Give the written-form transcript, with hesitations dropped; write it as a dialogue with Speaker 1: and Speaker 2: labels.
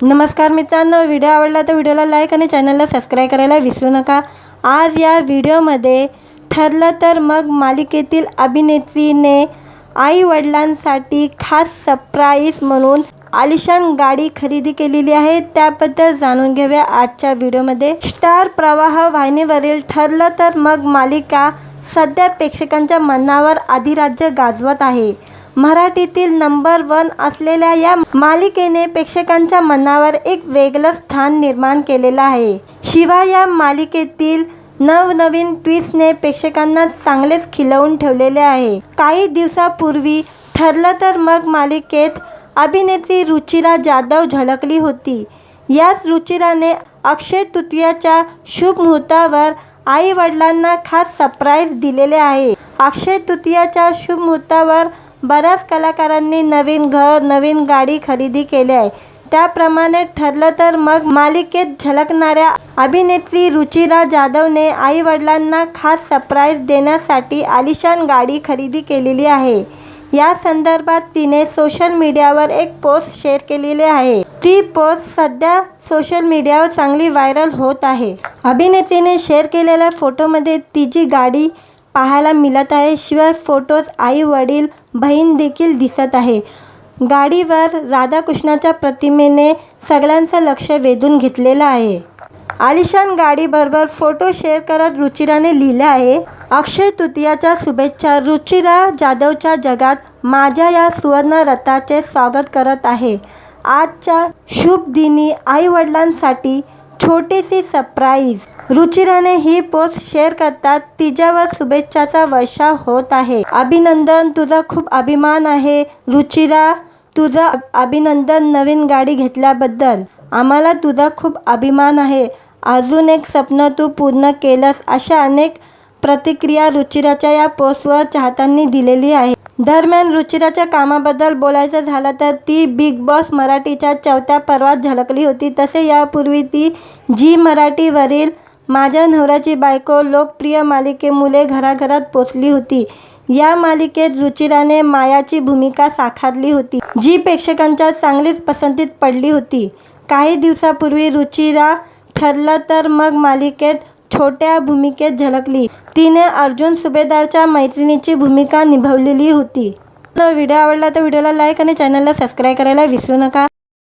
Speaker 1: नमस्कार मित्रांनो, व्हिडिओ आवडला तर व्हिडिओला लाईक आणि चॅनलला सबस्क्राईब करायला विसरू नका। आज या व्हिडिओमध्ये ठरलं तर मग मालिकेतील अभिनेत्रीने आई वडिलांसाठी खास सरप्राईज म्हणून आलिशान गाडी खरेदी केलेली आहे। त्याबद्दल जाणून घेऊया आजच्या व्हिडिओमध्ये। स्टार प्रवाह वाहिनीवरील ठरलं तर मग मालिका सध्या प्रेक्षकांच्या मनावर अधिराज्य गाजवत आहे। मराठीतील नंबर 1 असलेल्या या मालिकेने प्रेक्षकांच्या मनावर एक वेगळं स्थान निर्माण केलेलं आहे। शिवाय या मालिकेतील नवनवीन ट्विस्टने प्रेक्षकांना चांगलेच खिलवून ठेवलेले आहे। काही दिवसापूर्वी ठरलं तर मग मालिकेत अभिनेत्री रुचिरा जाधव झळकली होती। याच रुचिराने अक्षय तृतीयाच्या शुभ मुहूर्तावर आई वडिलांना खास सरप्राईज दिलेले आहे। अक्षय तृतीयाच्या शुभ मुहूर्तावर बऱ्याच कलाकारांनी नवीन घर, नवीन गाडी खरेदी केली आहे। त्याप्रमाणे ठरलं तर मग मालिकेत झळकणाऱ्या अभिनेत्री रुचिरा जाधवने आई वडिलांना खास सरप्राईज देण्यासाठी आलिशान गाडी खरेदी केलेली आहे। या संदर्भात तिने सोशल मीडियावर एक पोस्ट शेअर केलेली आहे। ती पोस्ट सध्या सोशल मीडियावर चांगली व्हायरल होत आहे। अभिनेत्रीने शेअर केलेल्या फोटोमध्ये तिची गाडी पाहायला मिळत आहे। शिवाय फोटोत आई वडील बहीण देखील दिसत आहे। गाडीवर राधाकृष्णाच्या प्रतिमेने सगळ्यांचं लक्ष वेधून घेतलेलं आहे। आलिशान गाडीबरोबर फोटो शेअर करत रुचिराने लिहिलं आहे, अक्षय तृतीयाच्या शुभेच्छा। रुचिरा जाधवच्या जगात माझ्या या सुवर्ण रथाचे स्वागत करत आहे। आजच्या शुभ दिनी आई वडिलांसाठी छोटीशी सरप्राईज। रुचिराने ही पोस्ट शेअर करतात तिच्यावर शुभेच्छाचा वर्षाव होत आहे। अभिनंदन, तुझा खूप अभिमान आहे रुचिरा। तुझं अभिनंदन नवीन गाडी घेतल्याबद्दल। आम्हाला तुझा खूप अभिमान आहे। अजून एक स्वप्न तू पूर्ण केलंस। अशा अनेक प्रतिक्रिया रुचिराच्या या पोस्टवर चाहत्यांनी दिलेली आहे। दरम्यान रुचिराच्या कामाबद्दल बोलायचं झालं तर ती बिग बॉस मराठीच्या 4थ्या पर्वात झळकली होती। तसे यापूर्वी ती झी मराठीवरील माझ्या नवऱ्याची बायको लोकप्रिय मालिकेमुळे घराघरात पोचली होती। या मालिकेत रुचिराने मायाची भूमिका साकारली होती, जी प्रेक्षकांच्या चांगलीच पसंतीत पडली होती। काही दिवसापूर्वी रुचिरा ठरलं तर मग मालिकेत छोट्या भूमिकेत झळकली। तिने अर्जुन सुभेदारच्या मैत्रिणीची भूमिका निभावलेली होती। व्हिडिओ आवडला तर व्हिडिओला लाईक आणि चॅनलला सबस्क्राईब करायला विसरू नका।